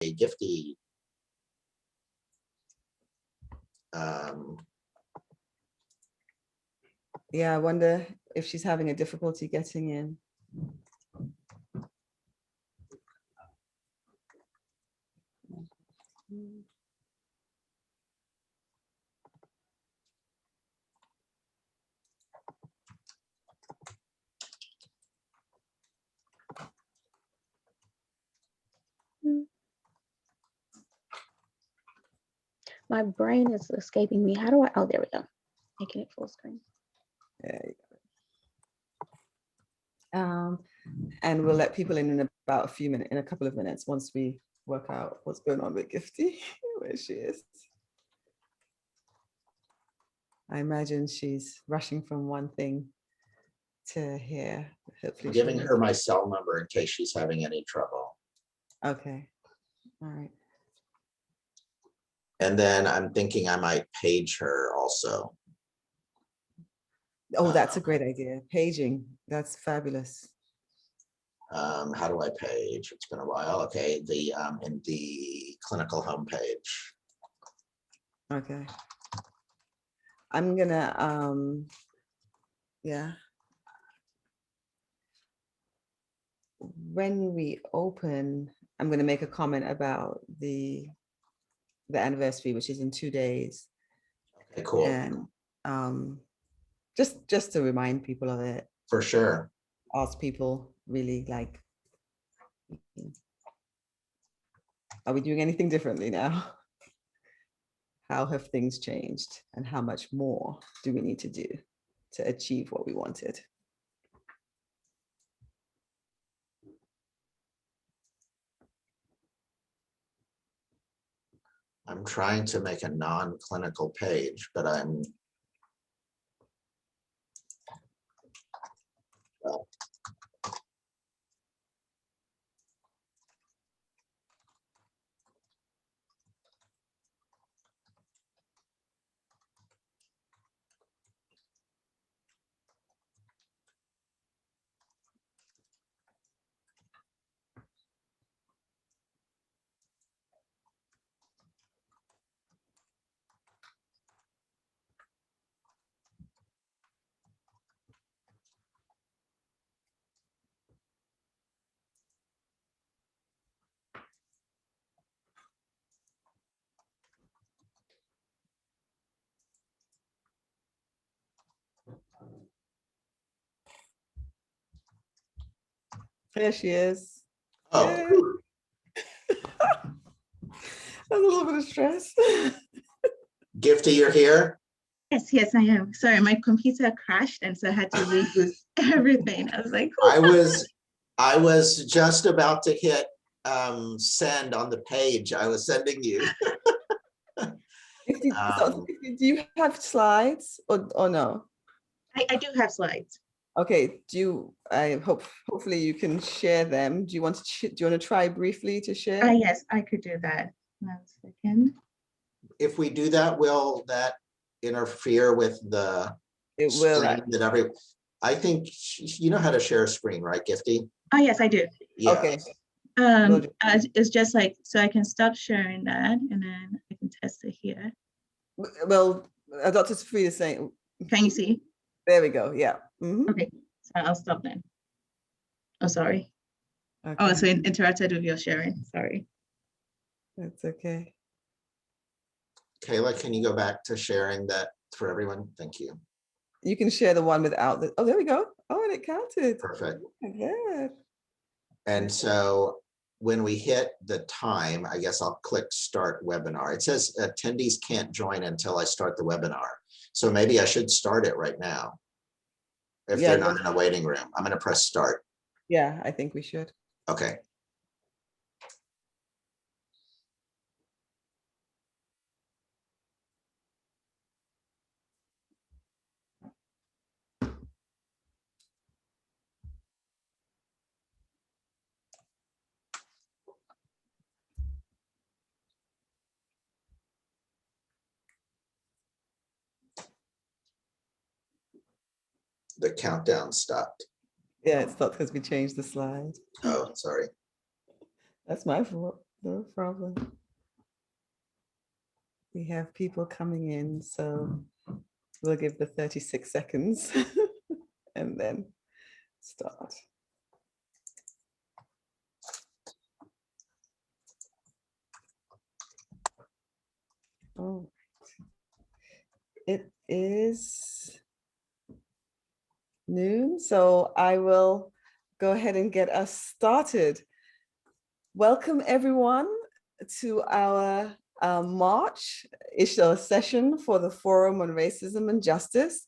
Gifty. Yeah, I wonder if she's having a difficulty getting in. My brain is escaping me. How do I? Oh, there we go. Making it full screen. Yeah. And we'll let people in about a few minutes, in a couple of minutes, once we work out what's going on with Gifty, where she is. I imagine she's rushing from one thing to here. Hopefully, I'm giving her my cell number in case she's having any trouble. Okay. All right. And then I'm thinking I might page her also. Oh, that's a great idea. Paging. That's fabulous. How do I page? It's been a while. Okay, the in the clinical homepage. Okay. I'm gonna yeah. When we open, I'm gonna make a comment about the anniversary, which is in 2 days. Okay, cool. And just to remind people of it. For sure. Ask people really like, are we doing anything differently now? How have things changed, and how much more do we need to do to achieve what we wanted? I'm trying to make a non-clinical page, but I'm well, There she is. oh, Yay. That's a little bit of stress. Gifty, you're here. Yes, yes, I am. Sorry, my computer crashed, and so I had to reboot everything. I was like, I was just about to hit send on the page I was sending you. Do you have slides or no? I do have slides. Okay, hopefully you can share them. Do you want to try briefly to share? Yes, I could do that. 1 second. If we do that, will that interfere with the It will. screen that I think you know how to share a screen, right, Gifty? Oh, yes, I do. Yeah. Okay. It's just like, so I can stop sharing that, and then I can test it here. Well, Dr. Safri is saying. Can you see? There we go. Yeah. Mm-hmm. Okay, so I'll stop then. Oh, sorry. Okay. Oh, so it interrupted with your sharing. Sorry. That's okay. Kayla, can you go back to sharing that for everyone? Thank you. You can share the one without the. Oh, there we go. Oh, and it counted. Perfect. Yeah. And so when we hit the time, I guess I'll click start webinar. It says attendees can't join until I start the webinar. So maybe I should start it right now. If they're not in a waiting room, I'm going to press start. Yeah, I think we should. Okay. The countdown stopped. Yeah, it stopped because we changed the slide. Oh, sorry. That's my fault. No problem. We have people coming in, so we'll give the 36 seconds and then start. Oh, it is noon, so I will go ahead and get us started. Welcome everyone to our March session for the Forum on Racism and Justice.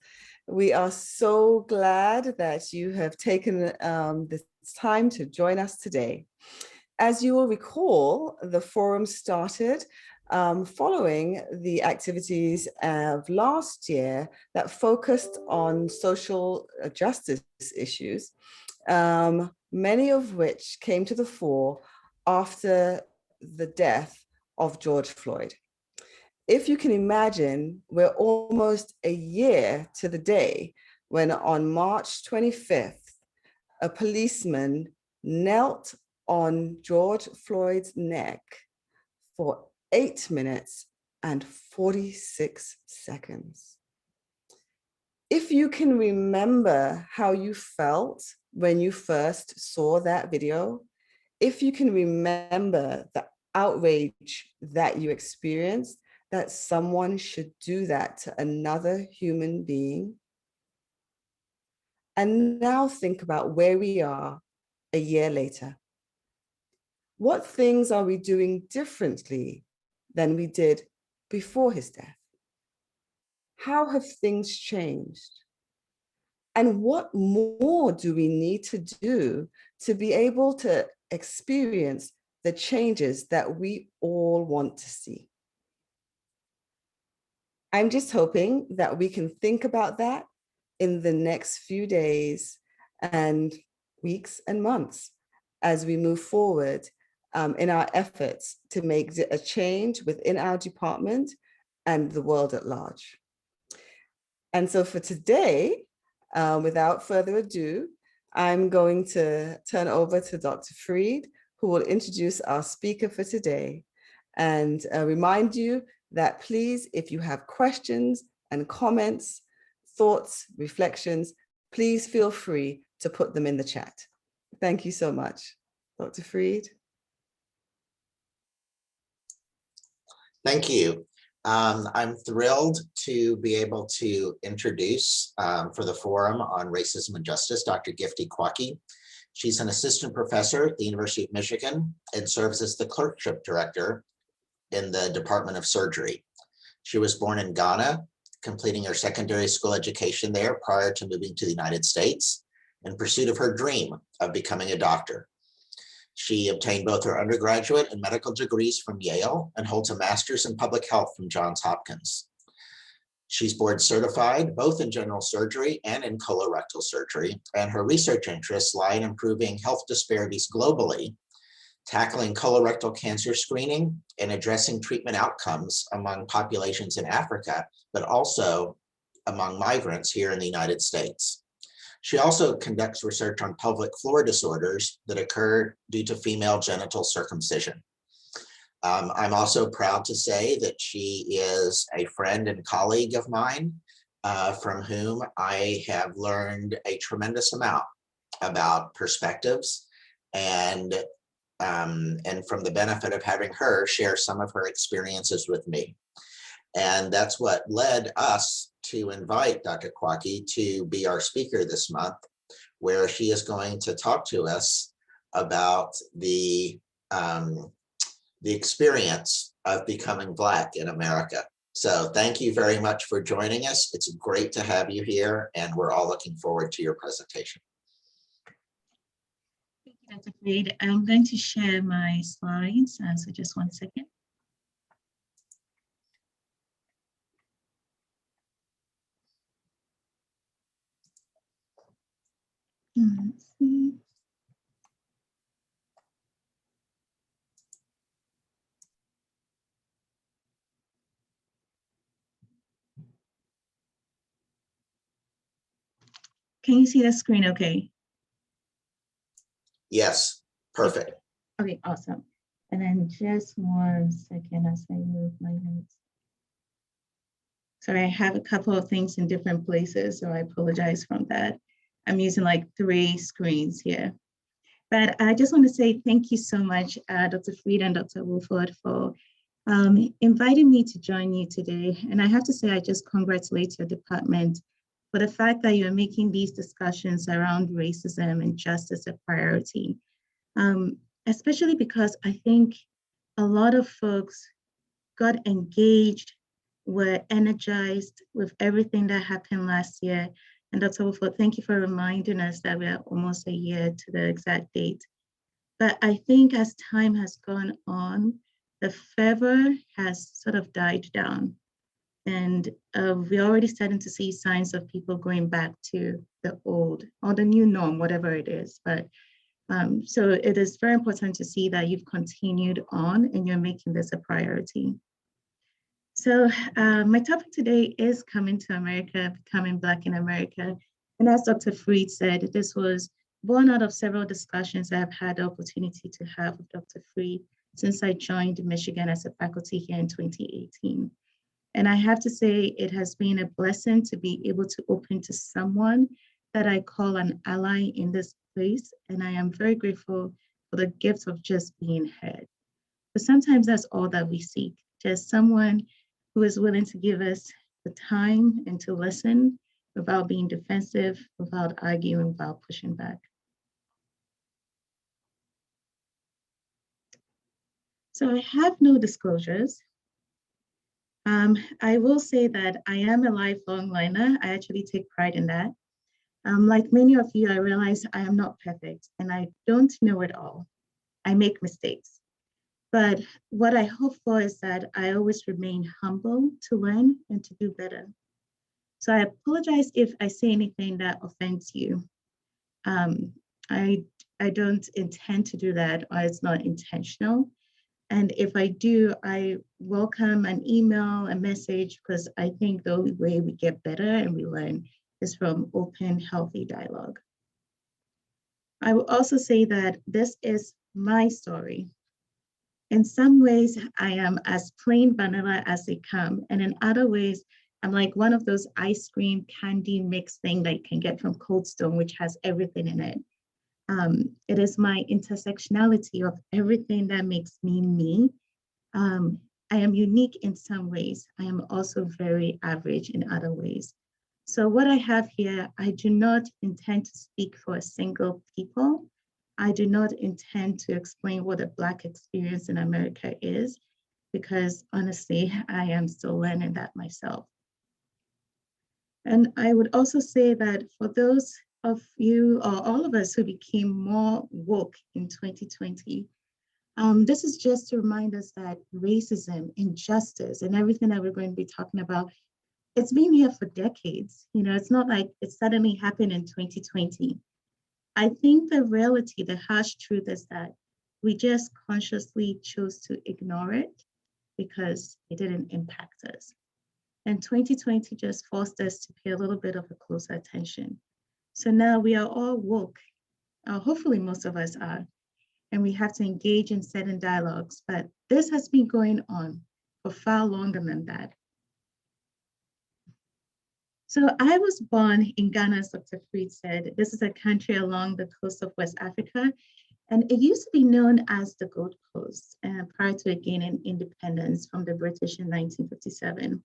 We are so glad that you have taken this time to join us today. As you will recall, the forum started following the activities of last year that focused on social justice issues, many of which came to the fore after the death of George Floyd. If you can imagine, we're almost a year to the day when on March 25th, a policeman knelt on George Floyd's neck for 8 minutes and 46 seconds. If you can remember how you felt when you first saw that video, if you can remember the outrage that you experienced, that someone should do that to another human being. And now think about where we are a year later. What things are we doing differently than we did before his death? How have things changed? And what more do we need to do to be able to experience the changes that we all want to see? I'm just hoping that we can think about that in the next few days and weeks and months as we move forward in our efforts to make a change within our department and the world at large. And so for today, without further ado, I'm going to turn over to Dr. Freed, who will introduce our speaker for today and remind you that please, if you have questions and comments, thoughts, reflections, please feel free to put them in the chat. Thank you so much. Dr. Freed. Thank you. I'm thrilled to be able to introduce for the Forum on Racism and Justice, Dr. Gifty Kwaki. She's an assistant professor at the University of Michigan and serves as the clerkship director in the Department of Surgery. She was born in Ghana, completing her secondary school education there prior to moving to the United States in pursuit of her dream of becoming a doctor. She obtained both her undergraduate and medical degrees from Yale and holds a master's in public health from Johns Hopkins. She's board certified both in general surgery and in colorectal surgery, and her research interests lie in improving health disparities globally, tackling colorectal cancer screening, and addressing treatment outcomes among populations in Africa, but also among migrants here in the United States. She also conducts research on pelvic floor disorders that occur due to female genital circumcision. I'm also proud to say that she is a friend and colleague of mine, from whom I have learned a tremendous amount about perspectives and from the benefit of having her share some of her experiences with me. And that's what led us to invite Dr. Kwaki to be our speaker this month, where she is going to talk to us about the experience of becoming Black in America. So thank you very much for joining us. It's great to have you here, and we're all looking forward to your presentation. Thank you, Dr. Freed. I'm going to share my slides, so just 1 second. Let's see. Can you see the screen okay? Yes, perfect. Okay, awesome. And then just 1 second as I move my notes. Sorry, I have a couple of things in different places, so I apologize from that. I'm using like 3 screens here. But I just want to say thank you so much, Dr. Fried and Dr. Wolford, for inviting me to join you today. And I have to say, I just congratulate your department for the fact that you're making these discussions around racism and justice a priority, especially because I think a lot of folks got engaged, were energized with everything that happened last year. And Dr. Wolford, thank you for reminding us that we're almost a year to the exact date. But I think as time has gone on, the fervor has sort of died down. And we're already starting to see signs of people going back to the old or the new norm, whatever it is. But so it is very important to see that you've continued on and you're making this a priority. So my topic today is Coming to America, Becoming Black in America. And as Dr. Fried said, this was born out of several discussions I've had the opportunity to have with Dr. Fried since I joined Michigan as a faculty here in 2018. And I have to say, it has been a blessing to be able to open to someone that I call an ally in this place. And I am very grateful for the gift of just being heard. But sometimes that's all that we seek, just someone who is willing to give us the time and to listen without being defensive, without arguing, without pushing back. So I have no disclosures. I will say that I am a lifelong learner. I actually take pride in that. Like many of you, I realize I am not perfect and I don't know it all. I make mistakes. But what I hope for is that I always remain humble to learn and to do better. So I apologize if I say anything that offends you. I don't intend to do that, or it's not intentional. And if I do, I welcome an email, a message, because I think the only way we get better and we learn is from open, healthy dialogue. I will also say that this is my story. In some ways, I am as plain vanilla as they come. And in other ways, I'm like one of those ice cream candy mix thing that you can get from Cold Stone, which has everything in it. It is my intersectionality of everything that makes me me. I am unique in some ways. I am also very average in other ways. So what I have here, I do not intend to speak for a single people. I do not intend to explain what a Black experience in America is, because honestly, I am still learning that myself. And I would also say that for those of you or all of us who became more woke in 2020, this is just to remind us that racism, injustice, and everything that we're going to be talking about, it's been here for decades. You know, it's not like it suddenly happened in 2020. I think the reality, the harsh truth is that we just consciously chose to ignore it because it didn't impact us. And 2020 just forced us to pay a little bit of a closer attention. So now we are all woke, hopefully most of us are, and we have to engage in certain dialogues, but this has been going on for far longer than that. So I was born in Ghana, as Dr. Fried said. This is a country along the coast of West Africa, and it used to be known as the Gold Coast prior to it gaining independence from the British in 1957.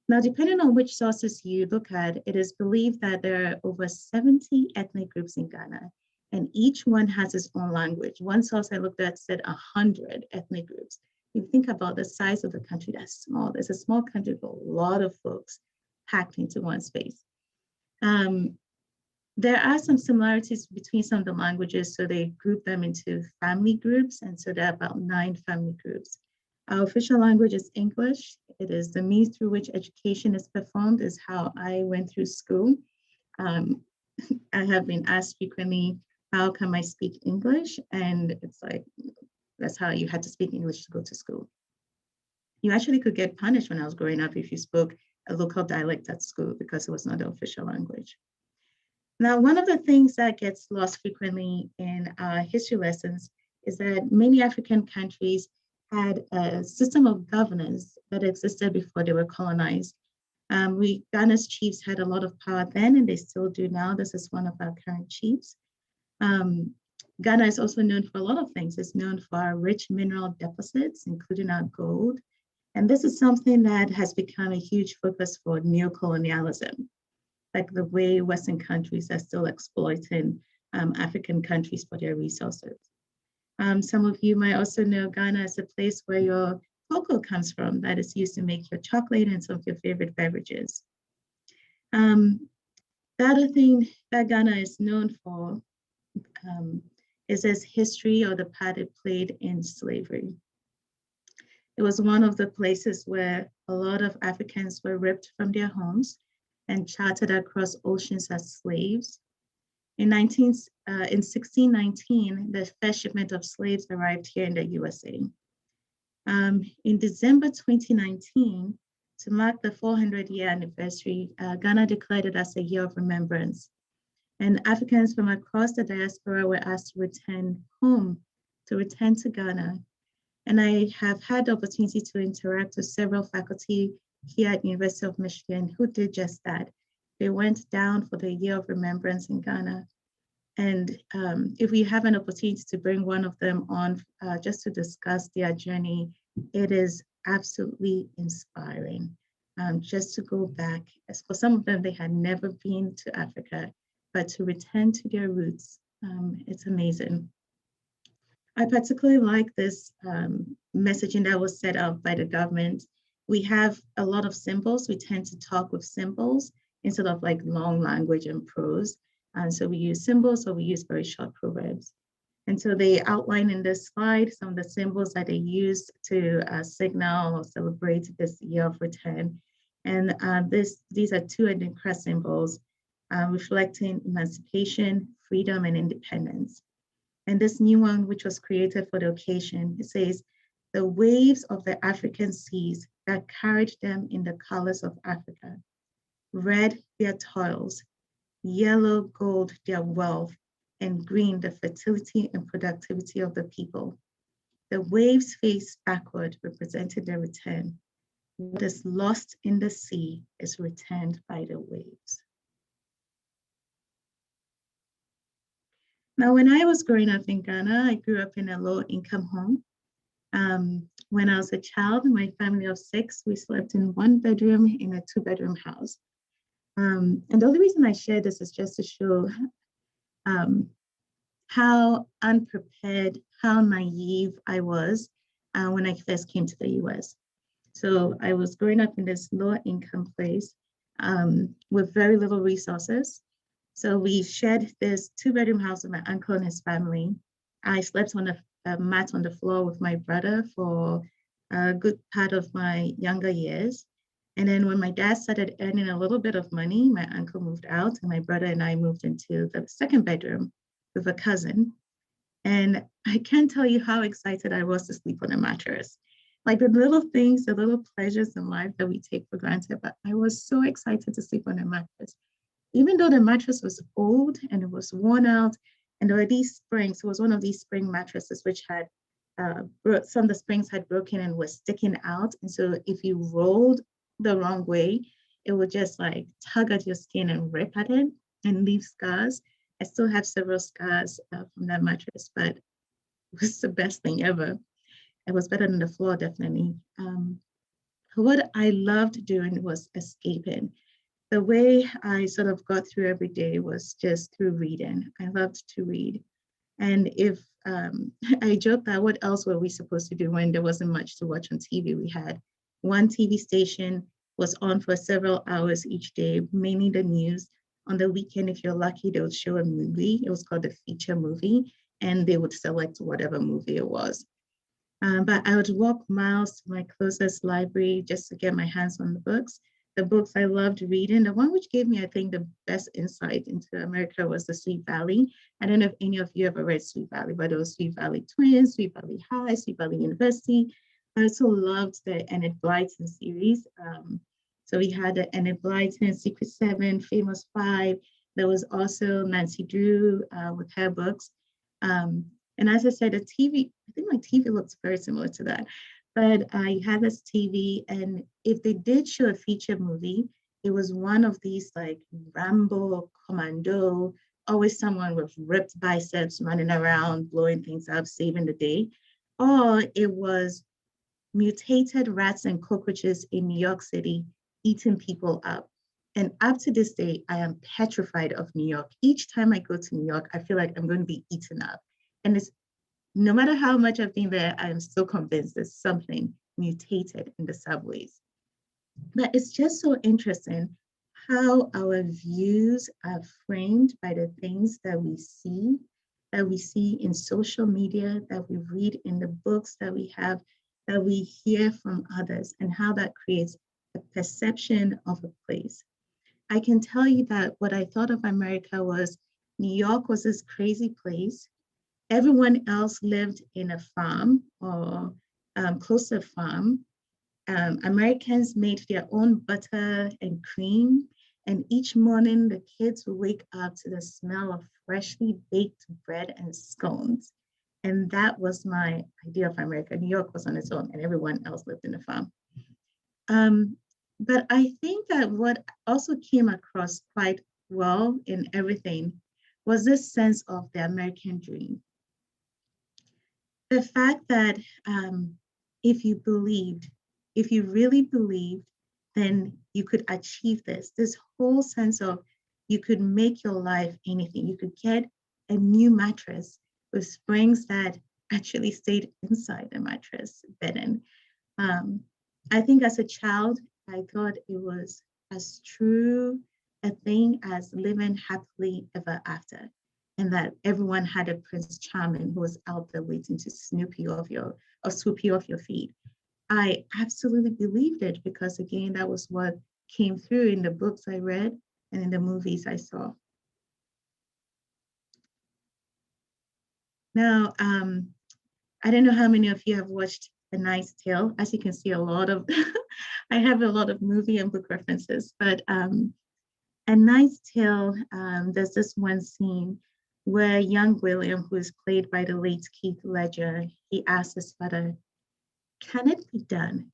Now, depending on which sources you look at, it is believed that there are over 70 ethnic groups in Ghana, and each one has its own language. One source I looked at said 100 ethnic groups. You think about the size of the country, that's small. It's a small country with a lot of folks packed into one space. There are some similarities between some of the languages, so they group them into family groups, and so there are about 9 family groups. Our official language is English. It is the means through which education is performed, is how I went through school. I have been asked frequently, how come I speak English? And it's like, that's how you had to speak English to go to school. You actually could get punished when I was growing up if you spoke a local dialect at school because it was not the official language. Now, one of the things that gets lost frequently in history lessons is that many African countries had a system of governance that existed before they were colonized. Ghana's chiefs had a lot of power then, and they still do now. This is one of our current chiefs. Ghana is also known for a lot of things. It's known for our rich mineral deposits, including our gold. And this is something that has become a huge focus for neocolonialism, like the way Western countries are still exploiting African countries for their resources. Some of you might also know Ghana as a place where your cocoa comes from, that is used to make your chocolate and some of your favorite beverages. The other thing that Ghana is known for is its history, or the part it played in slavery. It was one of the places where a lot of Africans were ripped from their homes and chartered across oceans as slaves. In 1619, the first shipment of slaves arrived here in the USA. In December 2019, to mark the 400-year anniversary, Ghana declared it as a year of remembrance. And Africans from across the diaspora were asked to return home, to return to Ghana. And I have had the opportunity to interact with several faculty here at University of Michigan who did just that. They went down for the year of remembrance in Ghana. And if we have an opportunity to bring one of them on just to discuss their journey, it is absolutely inspiring. Just to go back, as for some of them, they had never been to Africa, but to return to their roots, it's amazing. I particularly like this messaging that was set up by the government. We have a lot of symbols. We tend to talk with symbols instead of like long language and prose. And so we use symbols, or we use very short proverbs. And so they outline in this slide some of the symbols that they used to signal or celebrate this year of return. And these are two Adinkra symbols reflecting emancipation, freedom, and independence. And this new one, which was created for the occasion, it says, "The waves of the African seas that carried them in the colors of Africa, red their toils, yellow gold their wealth, and green the fertility and productivity of the people. The waves face backward represented their return. What is lost in the sea is returned by the waves." Now, when I was growing up in Ghana, I grew up in a low-income home. When I was a child, my family of 6, we slept in 1 bedroom in a 2-bedroom house. And the only reason I share this is just to show how unprepared, how naive I was when I first came to the US. So I was growing up in this low-income place with very little resources. So we shared this 2-bedroom house with my uncle and his family. I slept on a mat on the floor with my brother for a good part of my younger years. And then when my dad started earning a little bit of money, my uncle moved out and my brother and I moved into the 2nd bedroom with a cousin. And I can't tell you how excited I was to sleep on a mattress. Like the little things, the little pleasures in life that we take for granted, but I was so excited to sleep on a mattress. Even though the mattress was old and it was worn out, and there were these springs, it was one of these spring mattresses which had, some of the springs had broken and were sticking out. And so if you rolled the wrong way, it would just like tug at your skin and rip at it and leave scars. I still have several scars from that mattress, but it was the best thing ever. It was better than the floor, definitely. What I loved doing was escaping. The way I sort of got through every day was just through reading. I loved to read. And if I joke that what else were we supposed to do when there wasn't much to watch on TV? We had one TV station was on for several hours each day, mainly the news. On the weekend, if you're lucky, they would show a movie. It was called a feature movie, and they would select whatever movie it was. But I would walk miles to my closest library just to get my hands on the books. The books I loved reading, the one which gave me, I think, the best insight into America was the Sweet Valley. I don't know if any of you ever read Sweet Valley, but it was Sweet Valley Twins, Sweet Valley High, Sweet Valley University. I also loved the Enid Blyton series. So we had the Enid Blyton, Secret 7, Famous 5. There was also Nancy Drew with her books. And as I said, the TV, I think my TV looks very similar to that. But I had this TV, and if they did show a feature movie, it was one of these like Rambo, Commando, always someone with ripped biceps running around, blowing things up, saving the day. Or it was mutated rats and cockroaches in New York City eating people up. And up to this day, I am petrified of New York. Each time I go to New York, I feel like I'm going to be eaten up. And it's no matter how much I've been there, I am still convinced there's something mutated in the subways. But it's just so interesting how our views are framed by the things that we see in social media, that we read in the books that we have, that we hear from others, and how that creates a perception of a place. I can tell you that what I thought of America was New York was this crazy place. Everyone else lived in a farm or close to a farm. Americans made their own butter and cream. And each morning, the kids would wake up to the smell of freshly baked bread and scones. And that was my idea of America. New York was on its own, and everyone else lived in a farm. But I think that what also came across quite well in everything was this sense of the American dream. The fact that if you really believed, then you could achieve this whole sense of you could make your life anything. You could get a new mattress with springs that actually stayed inside the mattress bedding. I think as a child, I thought it was as true a thing as living happily ever after, and that everyone had a Prince Charming who was out there waiting to swoop you off your feet. I absolutely believed it because, again, that was what came through in the books I read and in the movies I saw. Now, I don't know how many of you have watched A Knight's Tale. As you can see, I have a lot of movie and book references, but A Knight's Tale, there's this one scene where young William, who is played by the late Heath Ledger, he asks his father, "Can it be done?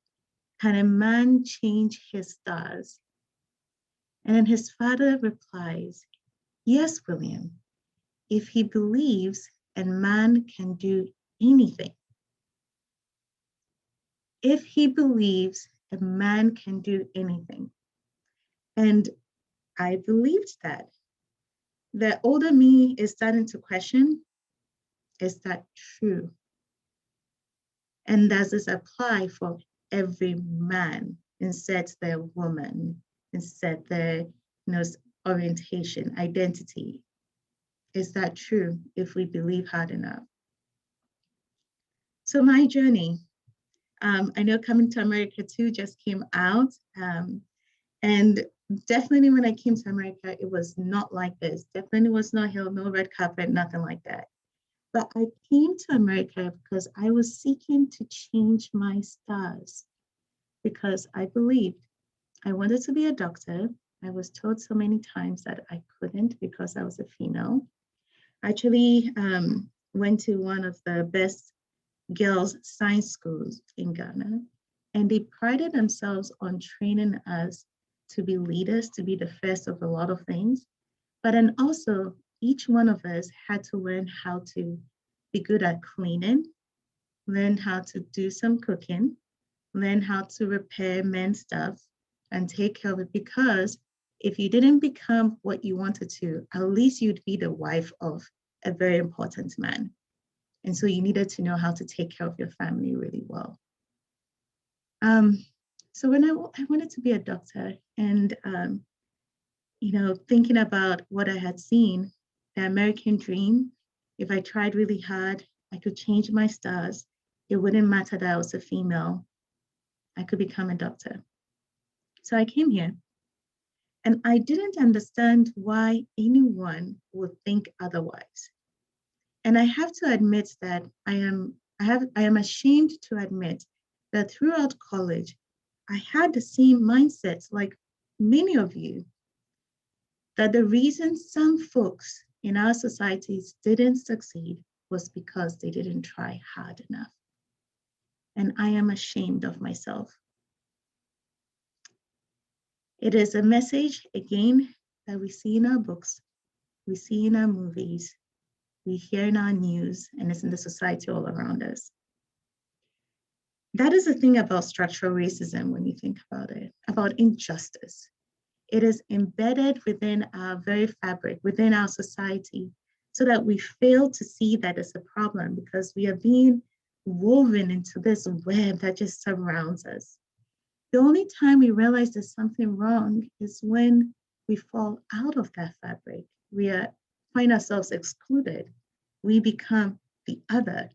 Can a man change his stars?" And then his father replies, "Yes, William, if he believes a man can do anything." If he believes a man can do anything. And I believed that. The older me is starting to question, is that true? And does this apply for every man instead their woman, instead their orientation, identity? Is that true if we believe hard enough? So my journey, I know Coming to America Too just came out. And definitely when I came to America, it was not like this. Definitely was no hill, no red carpet, nothing like that. But I came to America because I was seeking to change my stars, because I believed I wanted to be a doctor. I was told so many times that I couldn't because I was a female. I actually went to one of the best girls' science schools in Ghana, and they prided themselves on training us to be leaders, to be the first of a lot of things. But then also, each one of us had to learn how to be good at cleaning, learn how to do some cooking, learn how to repair men's stuff and take care of it. Because if you didn't become what you wanted to, at least you'd be the wife of a very important man. And so you needed to know how to take care of your family really well. So when I wanted to be a doctor, and thinking about what I had seen, the American dream, if I tried really hard, I could change my stars. It wouldn't matter that I was a female. I could become a doctor. So I came here, and I didn't understand why anyone would think otherwise. And I have to admit that I am ashamed to admit that throughout college, I had the same mindset like many of you, that the reason some folks in our societies didn't succeed was because they didn't try hard enough. And I am ashamed of myself. It is a message, again, that we see in our books, we see in our movies, we hear in our news, and it's in the society all around us. That is the thing about structural racism when you think about it, about injustice. It is embedded within our very fabric, within our society, so that we fail to see that as a problem because we are being woven into this web that just surrounds us. The only time we realize there's something wrong is when we fall out of that fabric. We find ourselves excluded. We become the other.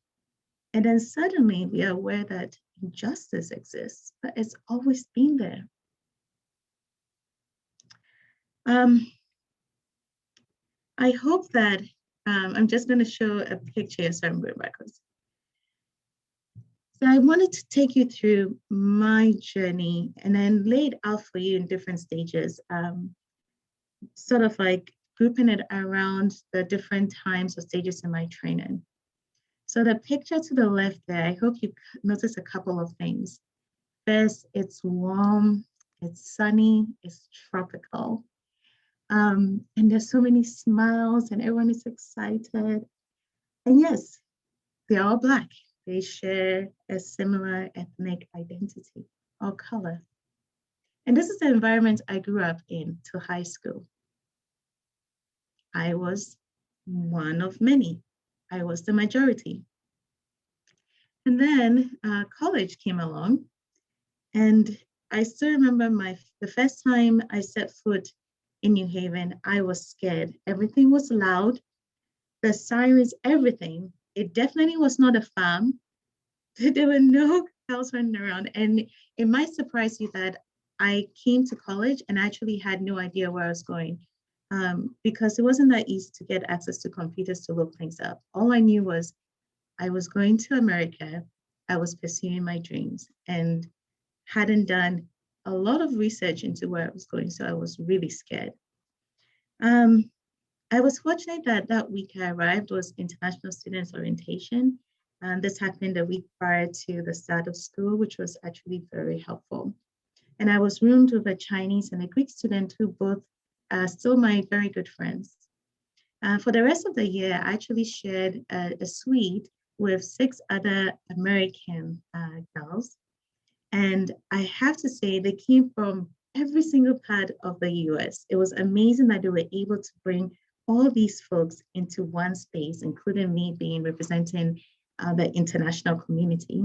And then suddenly we are aware that injustice exists, but it's always been there. I hope that, I'm just going to show a picture, so I'm going backwards. So I wanted to take you through my journey and then lay it out for you in different stages, sort of like grouping it around the different times or stages in my training. So the picture to the left there, I hope you notice a couple of things. First, it's warm, it's sunny, it's tropical. And there's so many smiles and everyone is excited. And yes, they're all Black. They share a similar ethnic identity or color. And this is the environment I grew up in till high school. I was one of many. I was the majority. And then college came along, and I still remember the first time I set foot in New Haven, I was scared. Everything was loud, the sirens, everything. It definitely was not a farm. There were no cows running around. And it might surprise you that I came to college and actually had no idea where I was going. Because it wasn't that easy to get access to computers to look things up. All I knew was I was going to America, I was pursuing my dreams, and hadn't done a lot of research into where I was going, so I was really scared. I was fortunate that that week I arrived was International Students Orientation, and this happened a week prior to the start of school, which was actually very helpful. And I was roomed with a Chinese and a Greek student who both are still my very good friends. For the rest of the year, I actually shared a suite with 6 other American girls. And I have to say, they came from every single part of the US. It was amazing that they were able to bring all these folks into one space, including me being representing the international community.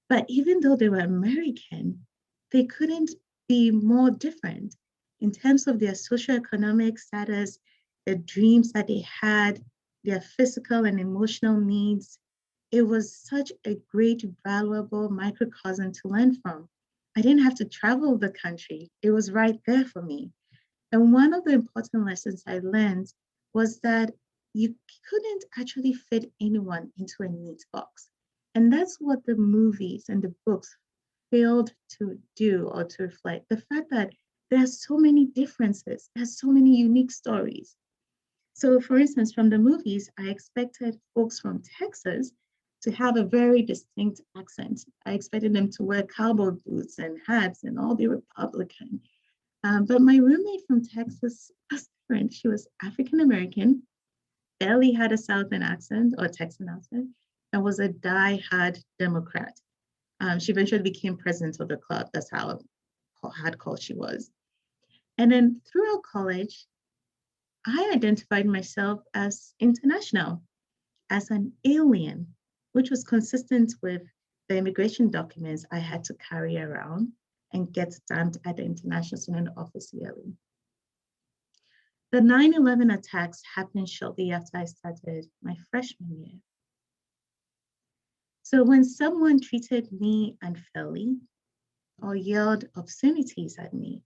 But even though they were American, they couldn't be more different in terms of their socioeconomic status, the dreams that they had, their physical and emotional needs. It was such a great, valuable microcosm to learn from. I didn't have to travel the country. It was right there for me. And one of the important lessons I learned was that you couldn't actually fit anyone into a neat box. And that's what the movies and the books failed to do or to reflect. The fact that there are so many differences, there's so many unique stories. So for instance, from the movies, I expected folks from Texas to have a very distinct accent. I expected them to wear cowboy boots and hats and all be Republican. But my roommate from Texas was different. She was African-American, barely had a Southern accent or Texan accent, and was a die-hard Democrat. She eventually became president of the club. That's how hardcore she was. And then throughout college, I identified myself as international, as an alien, which was consistent with the immigration documents I had to carry around and get stamped at the International Student Office yearly. The 9/11 attacks happened shortly after I started my freshman year. So when someone treated me unfairly or yelled obscenities at me,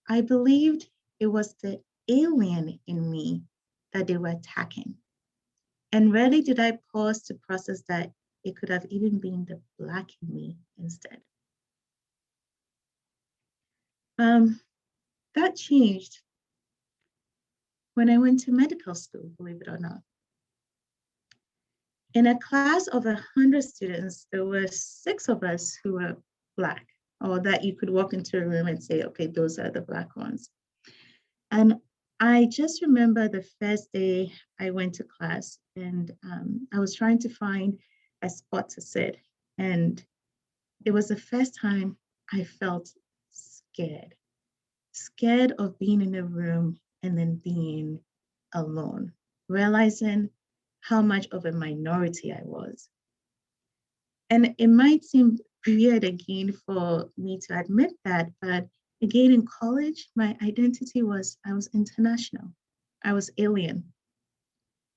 I believed it was the alien in me that they were attacking. And rarely did I pause to process that it could have even been the Black in me instead. That changed when I went to medical school, believe it or not. In a class of 100 students, there were 6 of us who were Black, or that you could walk into a room and say, okay, those are the Black ones. And I just remember the first day I went to class, and I was trying to find a spot to sit. And it was the first time I felt scared of being in a room and then being alone, realizing how much of a minority I was. And it might seem weird again for me to admit that, but again, in college, my identity was I was international. I was alien.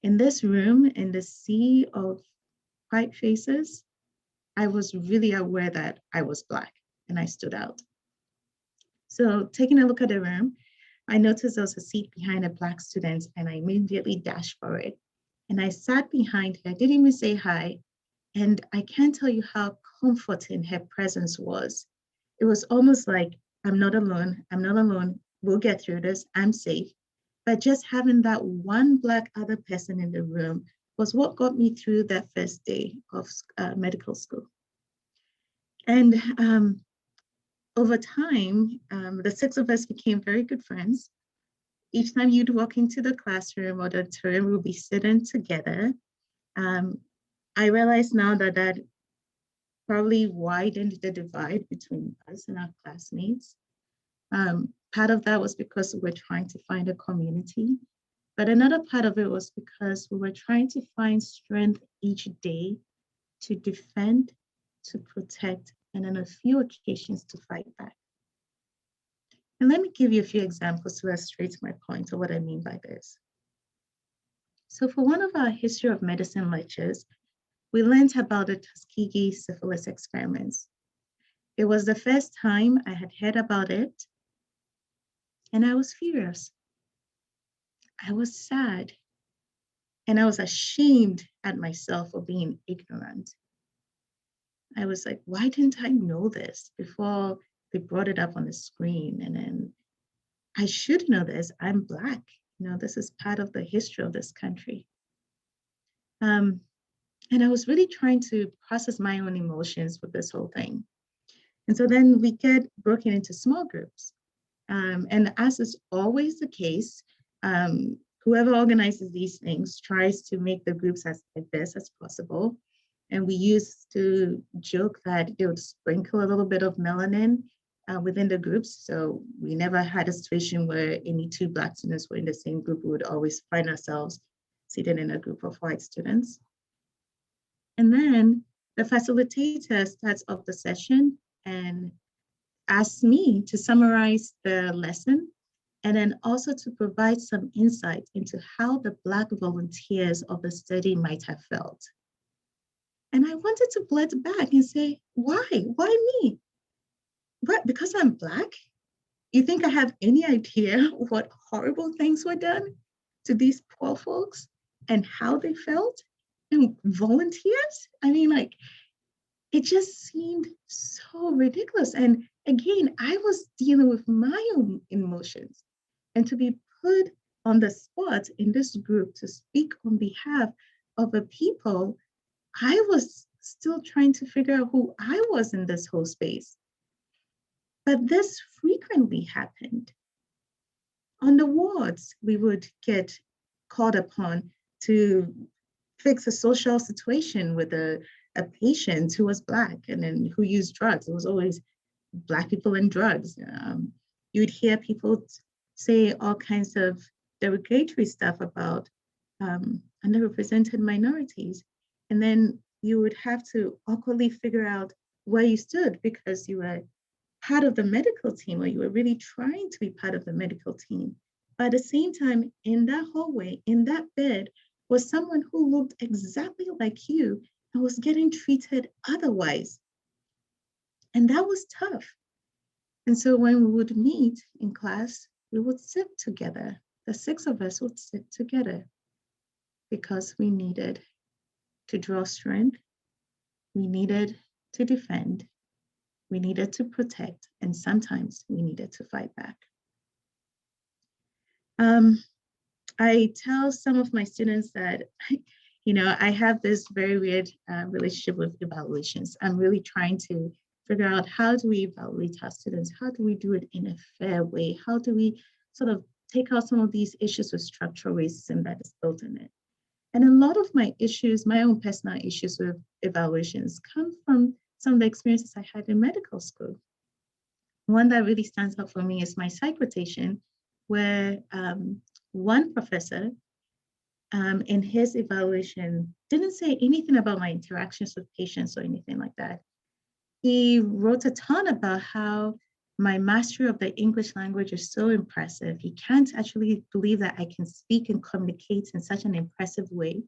In this room, in the sea of white faces, I was really aware that I was Black and I stood out. So taking a look at the room, I noticed there was a seat behind a Black student, and I immediately dashed for it. And I sat behind her, I didn't even say hi. And I can't tell you how comforting her presence was. It was almost like, I'm not alone, we'll get through this, I'm safe. But just having that one Black other person in the room was what got me through that first day of medical school. And over time, the 6 of us became very good friends. Each time you'd walk into the classroom or the auditorium, we'll be sitting together. I realize now that that probably widened the divide between us and our classmates. Part of that was because we were trying to find a community, but another part of it was because we were trying to find strength each day to defend, to protect, and on a few occasions to fight back. And let me give you a few examples to illustrate my point of what I mean by this. So for one of our history of medicine lectures, we learned about the Tuskegee syphilis experiments. It was the first time I had heard about it, and I was furious. I was sad, and I was ashamed at myself for being ignorant. I was like, why didn't I know this before they brought it up on the screen? And then I should know this, I'm Black. You know, this is part of the history of this country. And I was really trying to process my own emotions with this whole thing. And so then we get broken into small groups. And as is always the case, whoever organizes these things tries to make the groups as diverse as possible. And we used to joke that they would sprinkle a little bit of melanin within the groups. So we never had a situation where any 2 Black students were in the same group. We would always find ourselves seated in a group of white students. And then the facilitator starts off the session and asks me to summarize the lesson, and then also to provide some insight into how the Black volunteers of the study might have felt. And I wanted to blurt back and say, why? Why me? What, because I'm Black? You think I have any idea what horrible things were done to these poor folks and how they felt? And volunteers? I mean, like, it just seemed so ridiculous. And again, I was dealing with my own emotions. And to be put on the spot in this group to speak on behalf of a people, I was still trying to figure out who I was in this whole space. But this frequently happened. On the wards, we would get called upon to fix a social situation with a patient who was Black and then who used drugs. It was always Black people and drugs. You'd hear people say all kinds of derogatory stuff about underrepresented minorities. And then you would have to awkwardly figure out where you stood because you were part of the medical team, or you were really trying to be part of the medical team. But at the same time, in that hallway, in that bed, was someone who looked exactly like you and was getting treated otherwise. And that was tough. And so when we would meet in class, we would sit together. The 6 of us would sit together because we needed to draw strength. We needed to defend. We needed to protect. And sometimes we needed to fight back. I tell some of my students that I have this very weird relationship with evaluations. I'm really trying to figure out, how do we evaluate our students? How do we do it in a fair way? How do we sort of take out some of these issues with structural racism that is built in it? And a lot of my issues, my own personal issues with evaluations, come from some of the experiences I had in medical school. One that really stands out for me is my psych rotation, where one professor in his evaluation didn't say anything about my interactions with patients or anything like that. He wrote a ton about how my mastery of the English language is so impressive. He can't actually believe that I can speak and communicate in such an impressive way.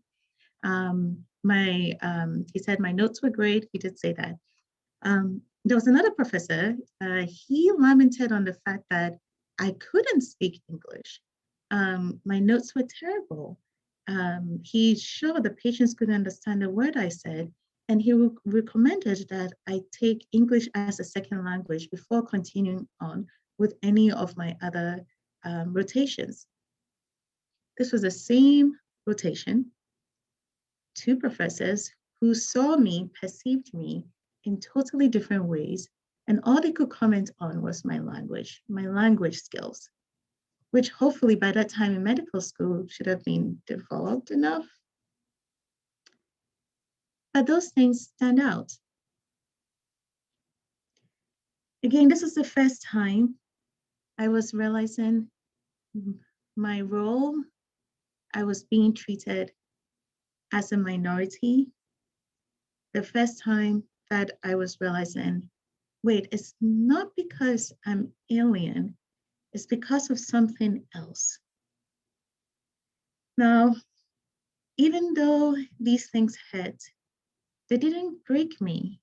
He said my notes were great. He did say that. There was another professor. He lamented on the fact that I couldn't speak English. My notes were terrible. He showed the patients couldn't understand a word I said, and he recommended that I take English as a second language before continuing on with any of my other rotations. This was the same rotation, two professors who saw me, perceived me in totally different ways, and all they could comment on was my language skills, which hopefully by that time in medical school should have been developed enough. But those things stand out. Again, this is the first time I was realizing my role. I was being treated as a minority. The first time that I was realizing, wait, it's not because I'm alien, it's because of something else. Now, even though these things hurt, they didn't break me.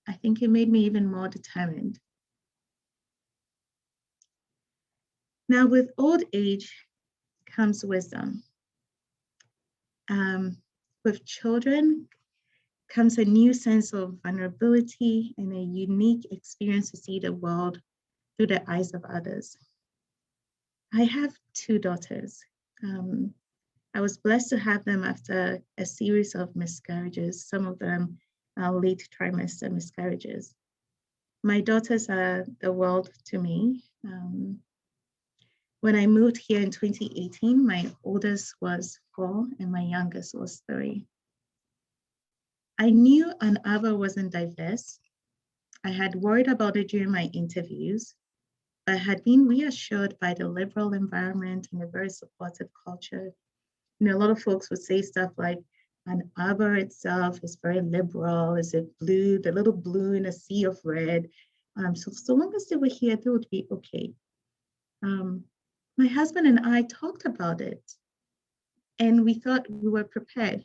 I think it made me even more determined. Now, with old age comes wisdom. With children comes a new sense of vulnerability and a unique experience to see the world through the eyes of others. I have two daughters. I was blessed to have them after a series of miscarriages, some of them late trimester miscarriages. My daughters are the world to me. When I moved here in 2018, my oldest was 4 and my youngest was 3. I knew Ann Arbor wasn't diverse. I had worried about it during my interviews, but I had been reassured by the liberal environment and a very supportive culture. A lot of folks would say stuff like, Ann Arbor itself is very liberal, is it blue, the little blue in a sea of red. So long as they were here, they would be okay. My husband and I talked about it, and we thought we were prepared.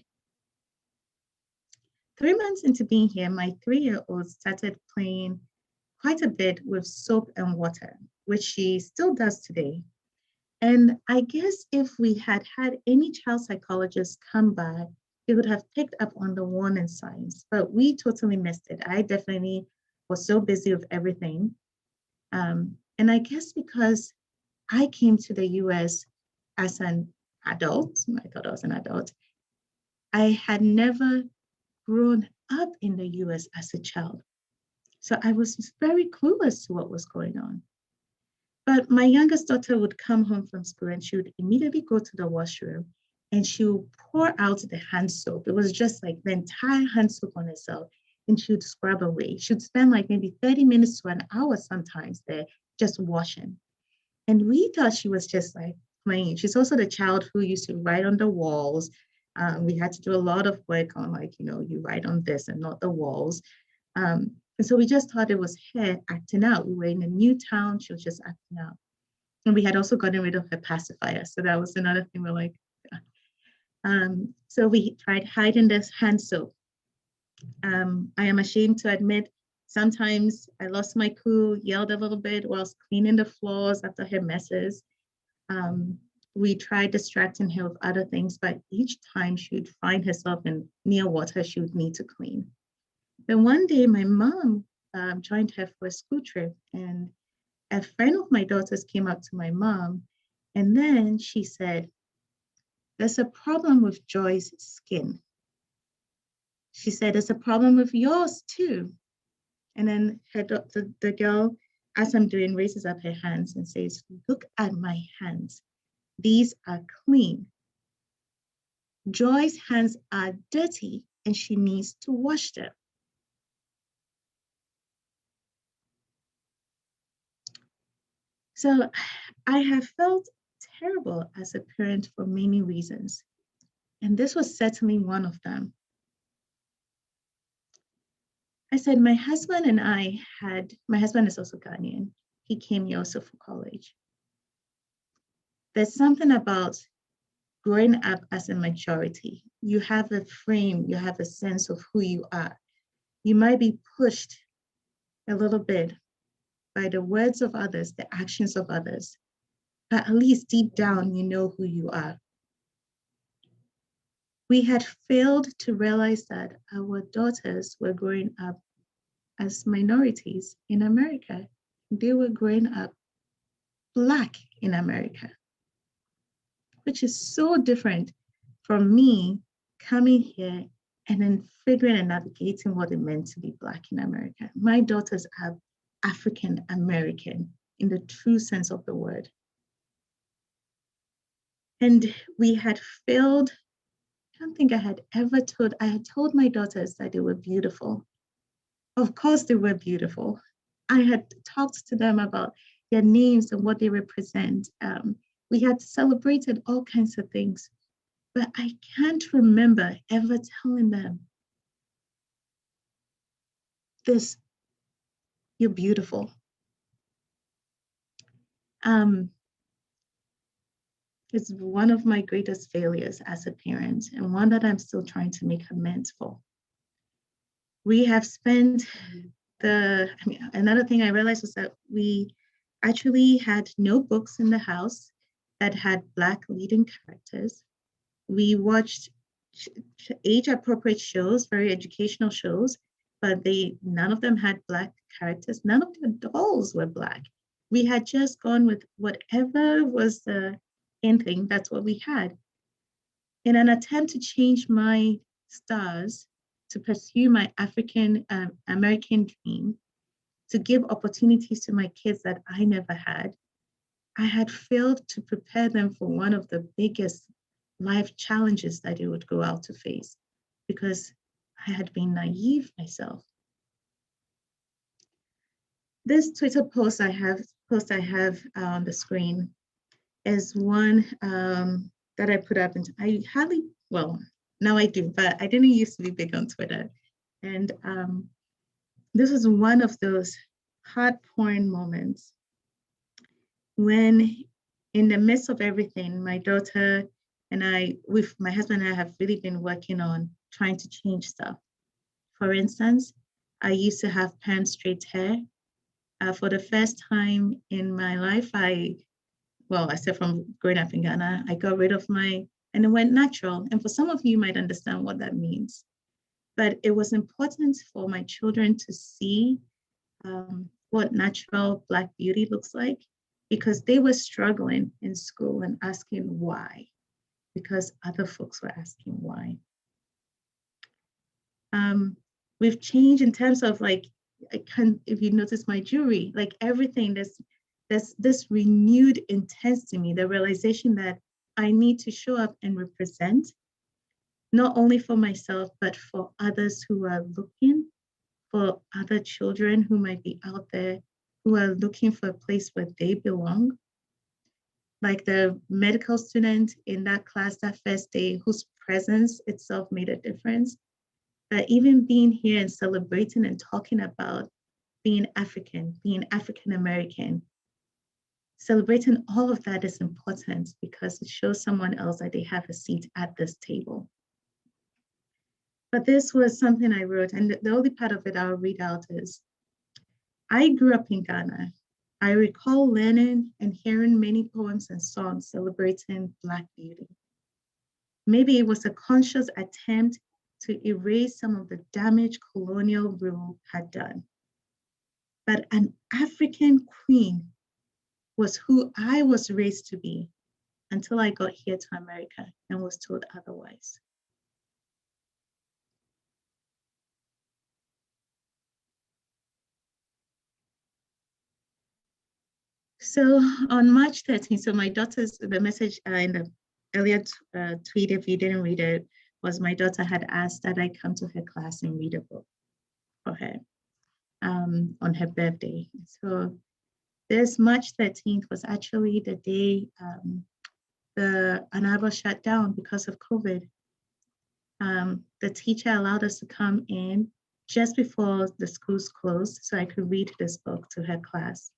3 months into being here, my 3-year-old started playing quite a bit with soap and water, which she still does today. And I guess if we had had any child psychologist come by, they would have picked up on the warning signs, but we totally missed it. I definitely was so busy with everything. And I guess because I came to the US as an adult, I thought I was an adult, I had never grown up in the US as a child. So I was very clueless to what was going on. But my youngest daughter would come home from school and she would immediately go to the washroom and she would pour out the hand soap. It was just like the entire hand soap on herself, and she would scrub away. She would spend like maybe 30 minutes to an hour sometimes there just washing. And we thought she was just like playing. She's also the child who used to write on the walls. We had to do a lot of work on like, you write on this and not the walls. And so we just thought it was her acting out. We were in a new town, she was just acting out. And we had also gotten rid of her pacifier. So that was another thing we're like, so we tried hiding this hand soap. I am ashamed to admit, sometimes I lost my cool, yelled a little bit whilst cleaning the floors after her messes. We tried distracting her with other things, but each time she would find herself in near water she would need to clean. Then one day my mom joined her for a school trip, and a friend of my daughter's came up to my mom, and then she said, there's a problem with Joy's skin. She said, it's a problem with yours too. And then the girl, as I'm doing, raises up her hands and says, look at my hands. These are clean. Joy's hands are dirty and she needs to wash them. So I have felt terrible as a parent for many reasons. And this was certainly one of them. I said, my husband is also Ghanaian. He came here also for college. There's something about growing up as a majority. You have a frame, you have a sense of who you are. You might be pushed a little bit by the words of others, the actions of others, but at least deep down, you know who you are. We had failed to realize that our daughters were growing up as minorities in America. They were growing up Black in America, which is so different from me coming here and then figuring and navigating what it meant to be Black in America. My daughters are African American in the true sense of the word. And we had failed. I don't think I had told my daughters that they were beautiful. Of course they were beautiful. I had talked to them about their names and what they represent. We had celebrated all kinds of things, but I can't remember ever telling them this, you're beautiful. It's one of my greatest failures as a parent and one that I'm still trying to make amends for. We have spent another thing I realized was that we actually had no books in the house that had Black leading characters. We watched age-appropriate shows, very educational shows, but none of them had Black characters. None of the dolls were Black. We had just gone with whatever was the in thing, that's what we had. In an attempt to change my stars, to pursue my African American dream, to give opportunities to my kids that I never had, I had failed to prepare them for one of the biggest life challenges that they would go out to face because I had been naive myself. This Twitter post I have on the screen is one that I put up, and now I do, but I didn't used to be big on Twitter. And this was one of those heart-pouring moments when, in the midst of everything, my daughter and I, with my husband and I, have really been working on trying to change stuff. For instance, I used to have perm straight hair. For the first time in my life, I said from growing up in Ghana, I got rid of and it went natural. And for some of you might understand what that means. But it was important for my children to see what natural Black beauty looks like, because they were struggling in school and asking why, because other folks were asking why. We've changed in terms of if you notice my jewelry, everything, there's this renewed intent to me, the realization that I need to show up and represent, not only for myself, but for others who are looking, for other children who might be out there who are looking for a place where they belong. Like the medical student in that class that first day, whose presence itself made a difference. But even being here and celebrating and talking about being African, being African American, celebrating all of that is important because it shows someone else that they have a seat at this table. But this was something I wrote, and the only part of it I'll read out is, I grew up in Ghana. I recall learning and hearing many poems and songs celebrating Black beauty. Maybe it was a conscious attempt to erase some of the damage colonial rule had done. But an African queen was who I was raised to be until I got here to America and was told otherwise. So on March 13th, so my daughter's, the message in the earlier tweet, if you didn't read it, was my daughter had asked that I come to her class and read a book for her on her birthday. So this March 13th was actually the day the Ann Arbor shut down because of COVID. The teacher allowed us to come in just before the schools closed so I could read this book to her class.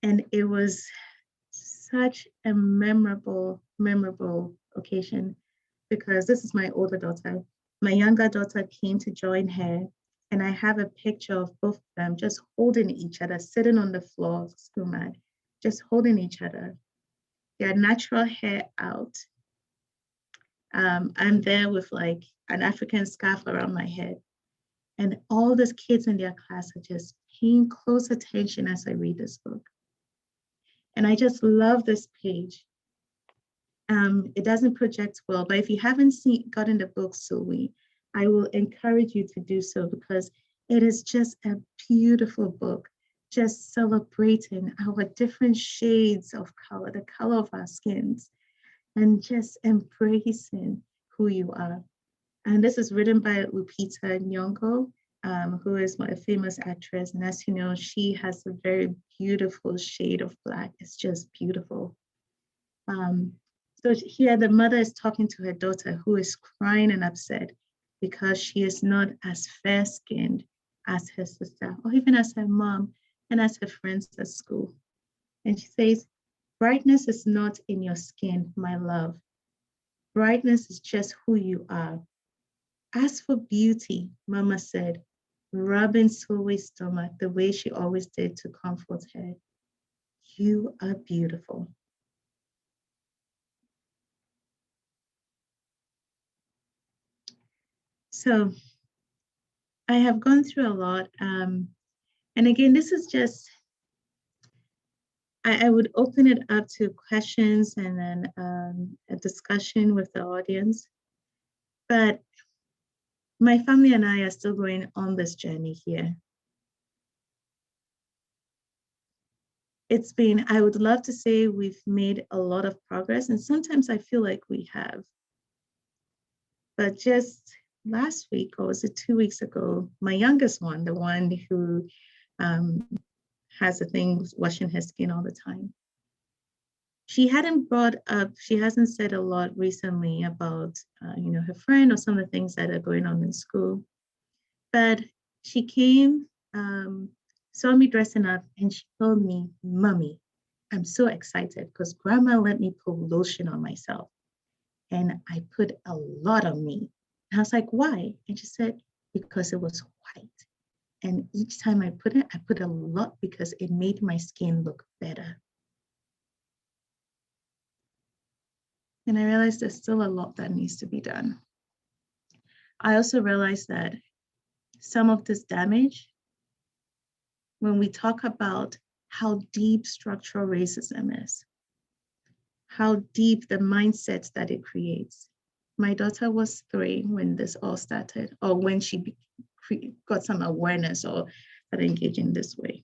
And it was such a memorable occasion because this is my older daughter. My younger daughter came to join her, and I have a picture of both of them just holding each other, sitting on the floor of the school mat, just holding each other. Their natural hair out. I'm there with like an African scarf around my head. And all these kids in their class are just paying close attention as I read this book. And I just love this page. It doesn't project well, but if you haven't gotten the book, Sylvie, I will encourage you to do so because it is just a beautiful book, just celebrating our different shades of color, the color of our skins, and just embracing who you are. And this is written by Lupita Nyong'o, who is a famous actress. And as you know, she has a very beautiful shade of Black. It's just beautiful. So here the mother is talking to her daughter who is crying and upset because she is not as fair-skinned as her sister or even as her mom and as her friends at school. And she says, brightness is not in your skin, my love. Brightness is just who you are. As for beauty, Mama said, rubbing Sylvie's stomach the way she always did to comfort her. You are beautiful. So I have gone through a lot. And again, this is just, I would open it up to questions and then a discussion with the audience. But my family and I are still going on this journey here. It's been, I would love to say we've made a lot of progress, and sometimes I feel like we have. But just last week, or was it 2 weeks ago, my youngest one, the one who has the thing washing her skin all the time, she hasn't said a lot recently about her friend or some of the things that are going on in school. But she came, saw me dressing up, and she told me, Mommy, I'm so excited because Grandma let me put lotion on myself. And I put a lot on me. And I was like, why? And she said, because it was white. And each time I put a lot because it made my skin look better. And I realized there's still a lot that needs to be done. I also realized that some of this damage, when we talk about how deep structural racism is, how deep the mindset that it creates. My daughter was 3 when this all started, or when she got some awareness or started engaging this way.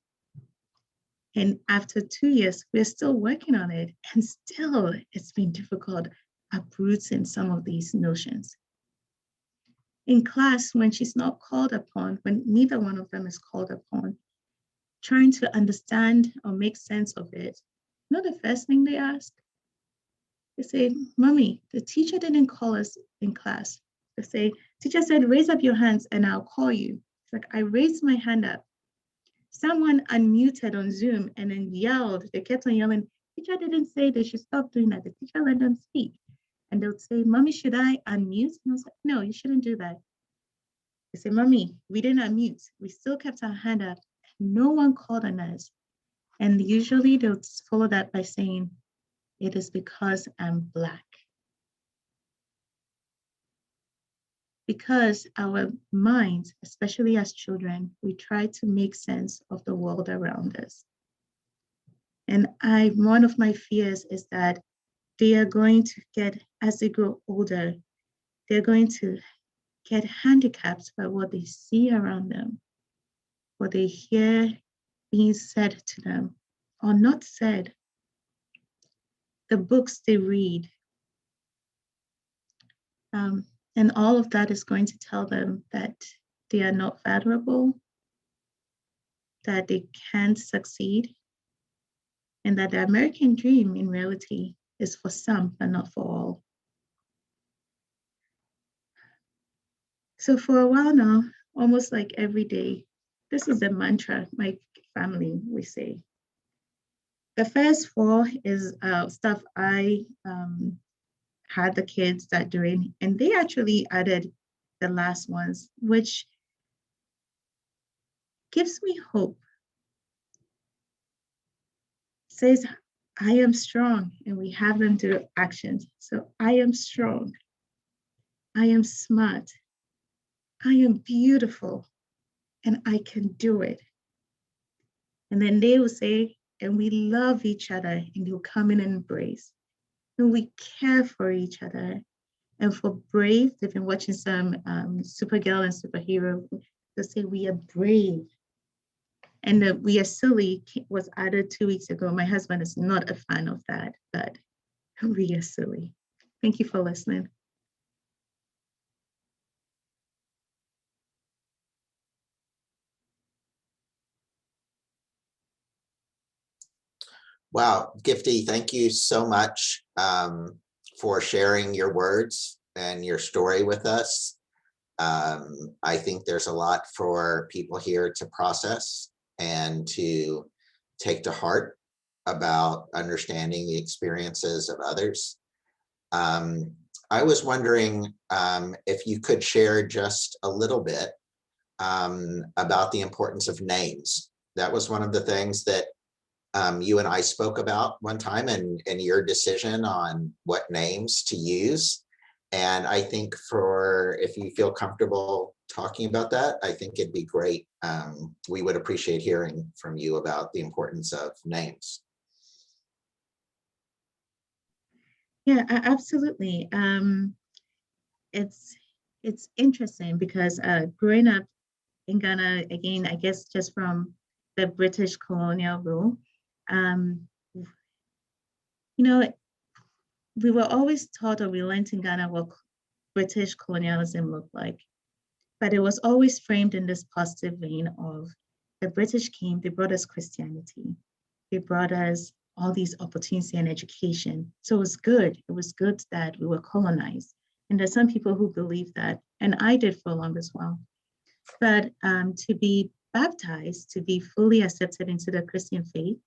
And after 2 years, we're still working on it. And still, it's been difficult uprooting some of these notions. In class, when she's not called upon, when neither one of them is called upon, trying to understand or make sense of it, you know the first thing they ask? They say, Mommy, the teacher didn't call us in class. They say, teacher said, raise up your hands and I'll call you. It's like, I raised my hand up. Someone unmuted on Zoom and then yelled. They kept on yelling, teacher didn't say they should stop doing that. The teacher let them speak. And they would say, Mommy, should I unmute? And I was like, no, you shouldn't do that. They say, Mommy, we didn't unmute. We still kept our hand up. No one called on us. And usually they'll follow that by saying, it is because I'm Black. Because our minds, especially as children, we try to make sense of the world around us. And one of my fears is that they are going to get, as they grow older, they're going to get handicapped by what they see around them, what they hear being said to them, or not said, the books they read. And all of that is going to tell them that they are not valuable, that they can't succeed, and that the American dream in reality is for some, but not for all. So for a while now, almost like every day, this is the mantra my family we say. The first four is stuff I had the kids start doing, and they actually added the last ones, which gives me hope. Says, I am strong, and we have them do actions. So I am strong. I am smart. I am beautiful, and I can do it. And then they will say, and we love each other, and they'll come in and embrace. And we care for each other. And for brave, they've been watching some Supergirl and Superhero. They'll say, we are brave. And the we are silly was added 2 weeks ago. My husband is not a fan of that, but we are silly. Thank you for listening. Wow, Gifty, thank you so much for sharing your words and your story with us. I think there's a lot for people here to process and to take to heart about understanding the experiences of others. I was wondering if you could share just a little bit about the importance of names. That was one of the things that you and I spoke about one time, and your decision on what names to use. And I think if you feel comfortable talking about that, I think it'd be great. We would appreciate hearing from you about the importance of names. Yeah, absolutely. It's interesting because growing up in Ghana, again, I guess just from the British colonial rule, we were always taught, or we learned in Ghana what British colonialism looked like. But it was always framed in this positive vein of the British came, they brought us Christianity. They brought us all these opportunities and education. So it was good. It was good that we were colonized. And there's some people who believe that, and I did for long as well. But to be baptized, to be fully accepted into the Christian faith,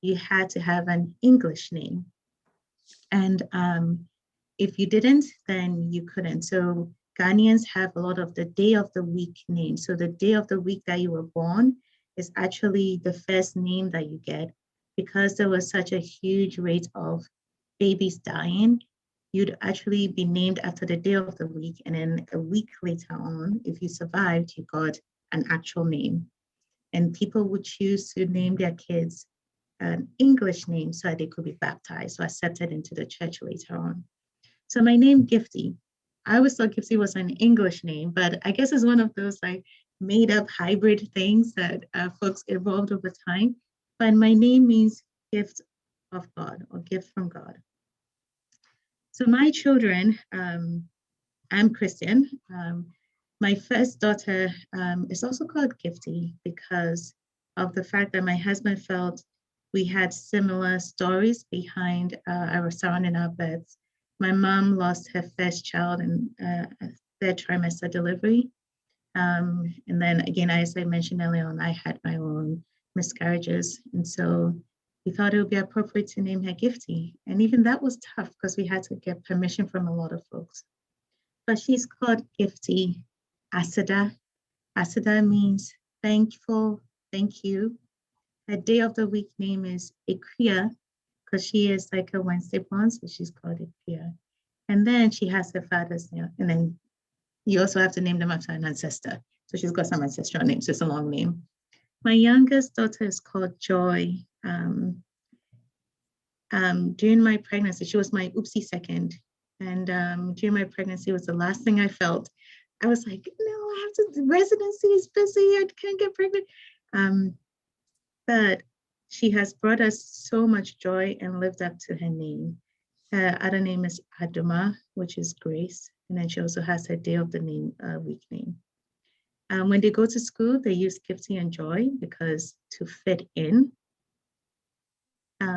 you had to have an English name. And if you didn't, then you couldn't. So Ghanaians have a lot of the day of the week names. So the day of the week that you were born is actually the first name that you get, because there was such a huge rate of babies dying. You'd actually be named after the day of the week. And then a week later on, if you survived, you got an actual name. And people would choose to name their kids an English name so that they could be baptized or accepted into the church later on. So my name, Gifty, I always thought Gifty was an English name, but I guess it's one of those like made up hybrid things that folks evolved over time. But my name means gift of God or gift from God. So my children, I'm Christian. My first daughter is also called Gifty because of the fact that my husband felt we had similar stories behind our surrounding our births. My mom lost her first child in third trimester delivery. And then again, as I mentioned earlier on, I had my own miscarriages. And so we thought it would be appropriate to name her Gifty. And even that was tough because we had to get permission from a lot of folks. But she's called Gifty Asada. Asada means thankful, thank you. Her day of the week name is Ikria, because she is like a Wednesday born, so she's called Ikria. And then she has her father's name. And then you also have to name them after an ancestor. So she's got some ancestral names, so it's a long name. My youngest daughter is called Joy. During my pregnancy, she was my oopsie second. And during my pregnancy was the last thing I felt. I was like, no, I have to, the residency is busy, I can't get pregnant. But She has brought us so much joy and lived up to her name. Her other name is Aduma, which is grace. And then she also has her day of the week name. When they go to school, they use gifting and joy because to fit in. I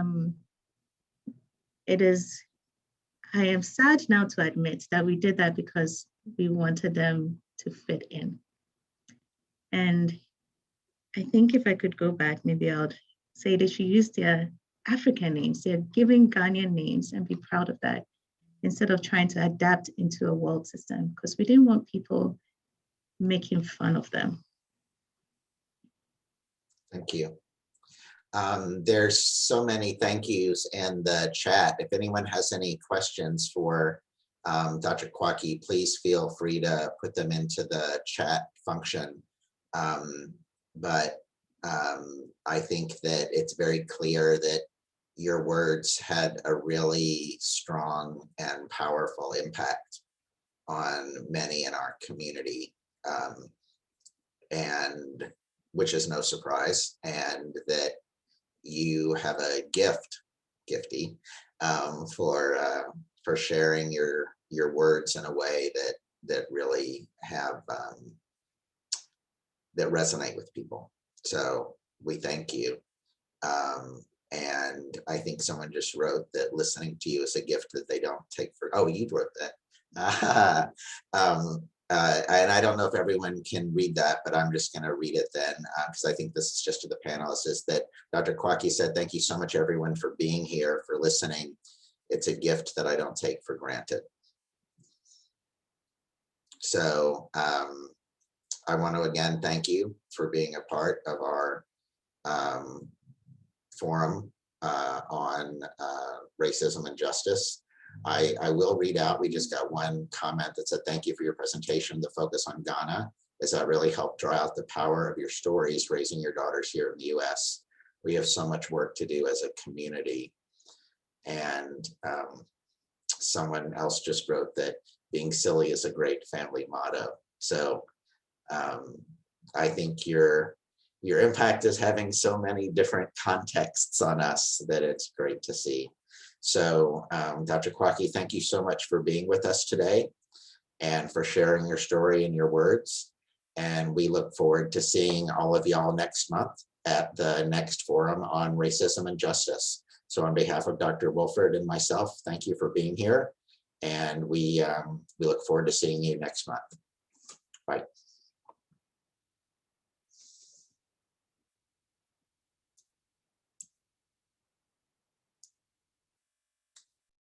am sad now to admit that we did that because we wanted them to fit in. And I think if I could go back, maybe I would say they should use their African names, their giving Ghanaian names, and be proud of that instead of trying to adapt into a world system, because we didn't want people making fun of them. Thank you. There's so many thank yous in the chat. If anyone has any questions for Dr. Kwaki, please feel free to put them into the chat function. I think that it's very clear that your words had a really strong and powerful impact on many in our community, and which is no surprise, and that you have a gifty, for sharing your words in a way that really have that resonate with people. So we thank you. And I think someone just wrote that listening to you is a gift that they don't take for, oh, you wrote that. And I don't know if everyone can read that, but I'm just going to read it then, because I think this is just to the panelists, is that Dr. Kwaki said, thank you so much, everyone, for being here, for listening. It's a gift that I don't take for granted. So I want to again thank you for being a part of our forum on racism and justice. I will read out, we just got one comment that said, thank you for your presentation. The focus on Ghana, as that really helped draw out the power of your stories, raising your daughters here in the US. We have so much work to do as a community. And someone else just wrote that being silly is a great family motto. So I think your impact is having so many different contexts on us that it's great to see. So Dr. Kwaki, thank you so much for being with us today and for sharing your story and your words. And we look forward to seeing all of y'all next month at the next forum on racism and justice. So on behalf of Dr. Wilford and myself, thank you for being here. And we look forward to seeing you next month. Bye.